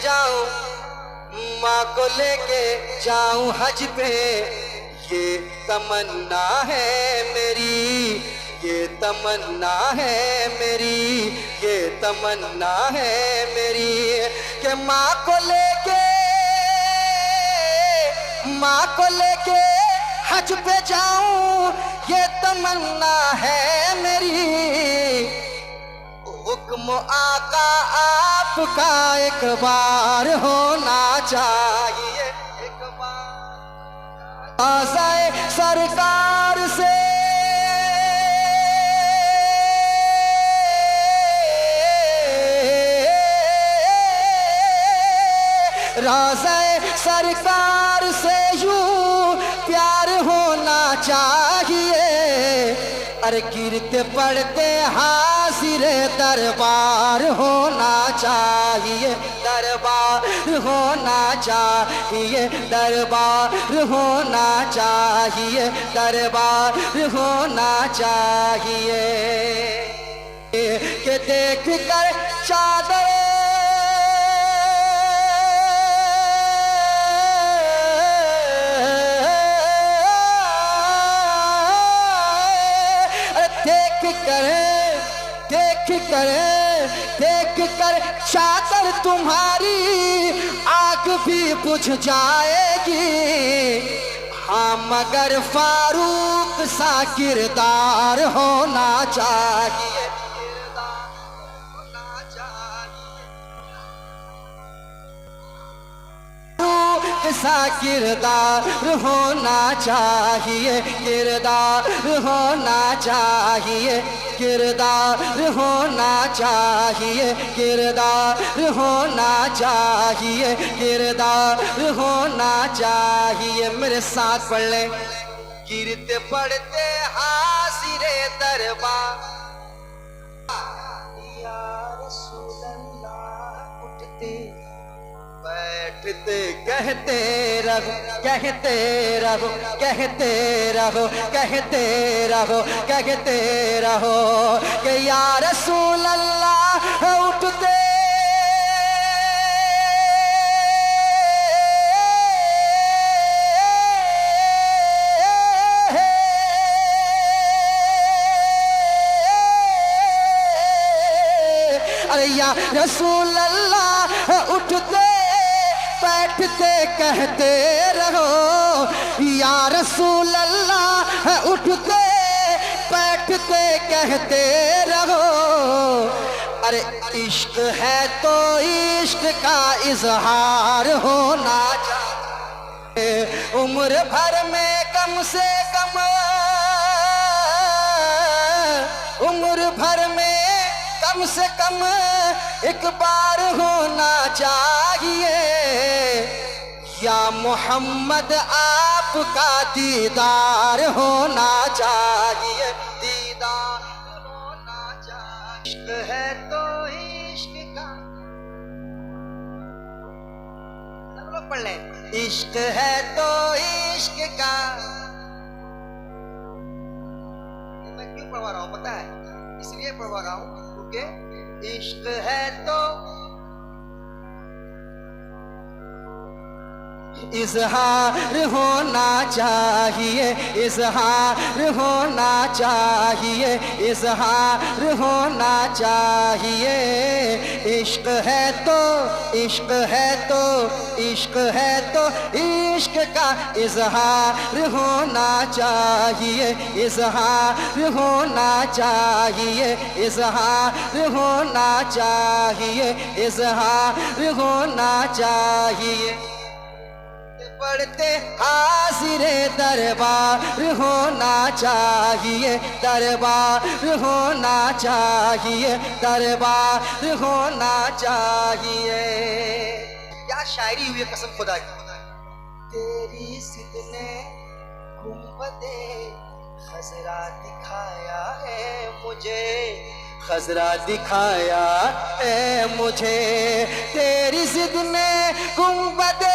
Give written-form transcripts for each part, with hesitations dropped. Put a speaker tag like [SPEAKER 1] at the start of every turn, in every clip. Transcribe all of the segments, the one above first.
[SPEAKER 1] जाऊं, माँ को लेके जाऊं हज पे, ये तमन्ना है मेरी, ये तमन्ना है मेरी, ये तमन्ना है मेरी कि माँ को लेके हज पे जाऊं, ये तमन्ना है मेरी। हुक्म आका आपका एक बार होना चाहिए, एक बार आज़ाए सरकार से राज़ाए सरकार से यूं प्यार होना चाहिए। अरे गिरते पड़ते हाजिर दरबार होना चाहिए, दरबार होना चाहिए, दरबार होना चाहिए, दरबार होना चाहिए। कि देख कर चादर देख कर चादर तुम्हारी आग भी बुझ जाएगी। हाँ मगर फारूक सा किरदार होना चाहिए, सा किरदार होना चाहिए, किरदार होना चाहिए, किरदार होना चाहिए, किरदार होना चाहिए, किरदार होना चाहिए। मेरे साथ पढ़ ले। गिरते पड़ते हाजिरे दरबार, या रसूल अल्लाह, उठते बैठते कहते रहो, कहते रहो, कहते रहो, कहते रहो, कहते रहो कि या रसूल अल्लाह उठते अरे या रसूल अल्लाह उठते बैठते कहते रहो, या रसूल अल्लाह उठते बैठते कहते रहो। अरे इश्क है तो इश्क का इजहार होना चाहिए। उम्र भर में कम से कम, उम्र भर में कम से कम एक बार होना चाहिए। या मोहम्मद आपका दीदार होना चाहिए, दीदार होना चाहिए। इश्क है तो इश्क का, सब लोग पढ़ लें। इश्क है तो इश्क का, मैं क्यों पढ़वा रहा हूं पता है? इसलिए पढ़वा रहा हूं क्योंकि इश्क है तो इजहार होना चाहिए, इजहार होना चाहिए, इजहार होना चाहिए। इश्क है तो, इश्क है तो, इश्क है तो इश्क का इजहार होना चाहिए, इजहार होना चाहिए, इजहार होना चाहिए, इजहार होना चाहिए। पढ़ते हाजिरे दरबार होना चाहिए, दरबार होना चाहिए, दरबार होना चाहिए। क्या शायरी हुई है कसम खुदा की। तेरी जिद ने गुंबदे खजरा दिखाया है मुझे, खजरा दिखाया है मुझे। तेरी जिद ने गुंबदे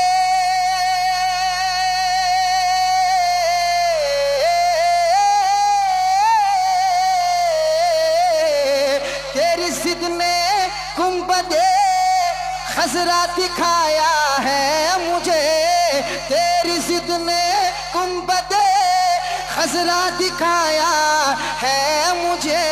[SPEAKER 1] खसरा दिखाया है मुझे तेरी जिद ने गुंबदे खसरा दिखाया है मुझे।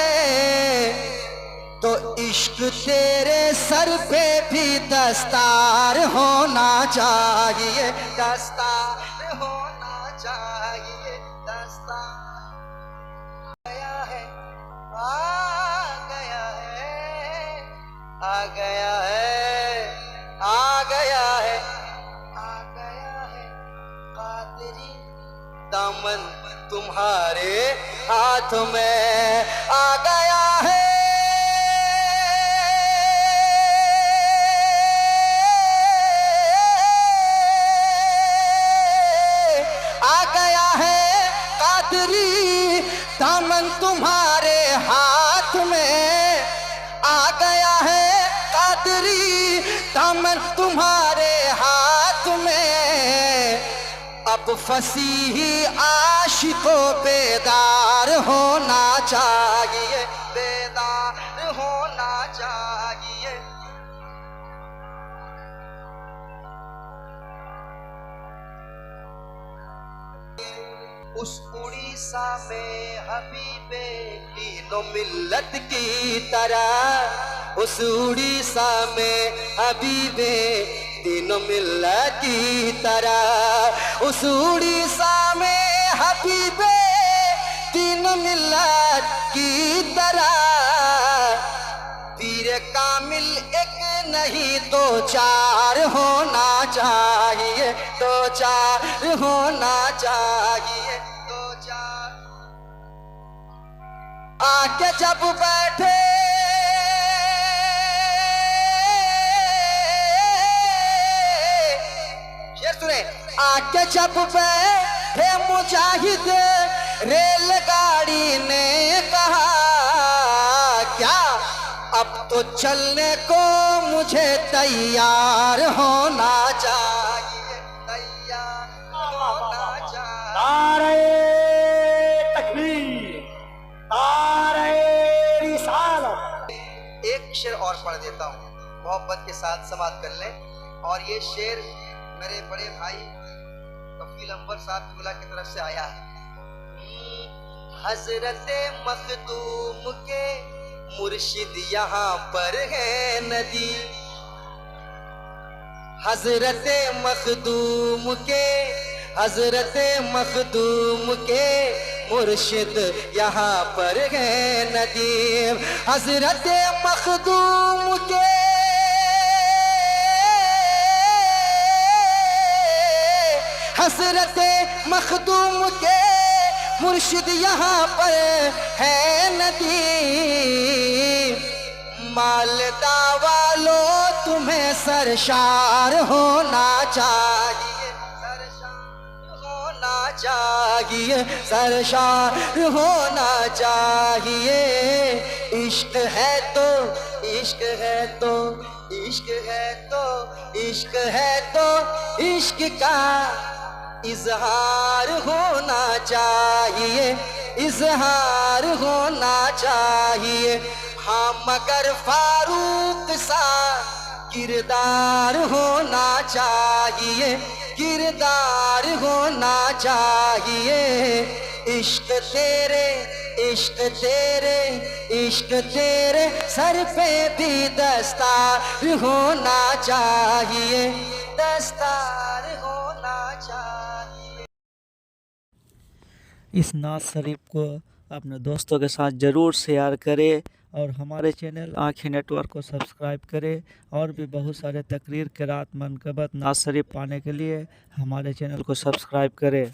[SPEAKER 1] तो इश्क तेरे सर पे भी दस्तार होना चाहिए, दस्तार होना चाहिए, दस्तार। गया है आ गया है, आ गया है, आ गया है, आ गया है कादरी दामन तुम्हारे हाथ में आ गया है। आ गया है कादरी दामन तुम्हारे हाथ में, आ गया है कादरी दामन तुम्हारे हाथ में। अब फसीही आशिकों बेदार होना चाहिए, बेदार होना चाहिए। उस उड़ीसा में हबीबे तीनों मिल्लत की तरह, उस उड़ीसा में हबीबे तीनों मिल्लत की तरह, उस उड़ीसा में हबीबे तीनों मिल्लत की तरह। पीर कामिल एक नहीं तो चार होना चाहिए, तो चार होना चाहिए, तो चार। आके जब बैठे ये सुने, आके जब बैठे मुजाहिद रेलगाड़ी ने कहा क्या अब तो चलने को मुझे तैयार होना चाहिए, तैयार होना चाहिए।
[SPEAKER 2] नारे तकबीर, नारे रिसालत।
[SPEAKER 1] एक शेर और पढ़ देता हूँ, मोहब्बत के साथ समाप्त कर लें। और ये शेर मेरे बड़े भाई कफील अंबर साहब की तरफ से आया है। हजरते मखदूम के मुर्शिद यहाँ पर है नदी, हजरते मखदूम के, हजरते मखदूम के मुर्शिद यहाँ पर है नदी। हजरते मखदूम के, हजरते मखदूम के मुर्शिद यहाँ पर है नदी। मालदा वालों तुम्हें सरशार होना चाहिए, सरशार होना चाहिए, सरशार होना चाहिए। इश्क है तो, इश्क है तो, इश्क है तो, इश्क है तो इश्क का इजहार होना चाहिए, इजहार होना चाहिए। हाँ मगर फारूक सा किरदार होना चाहिए, किरदार होना चाहिए। इश्क तेरे, इश्क तेरे, इश्क तेरे सर पे भी दस्तार होना चाहिए, दस्तार होना चाहिए।
[SPEAKER 2] इस नात शरीफ को अपने दोस्तों के साथ ज़रूर शेयर करें और हमारे चैनल आँखें नेटवर्क को सब्सक्राइब करें। और भी बहुत सारे तकरीर, क़िरात, मनक़बत, नात शरीफ पाने के लिए हमारे चैनल को सब्सक्राइब करें।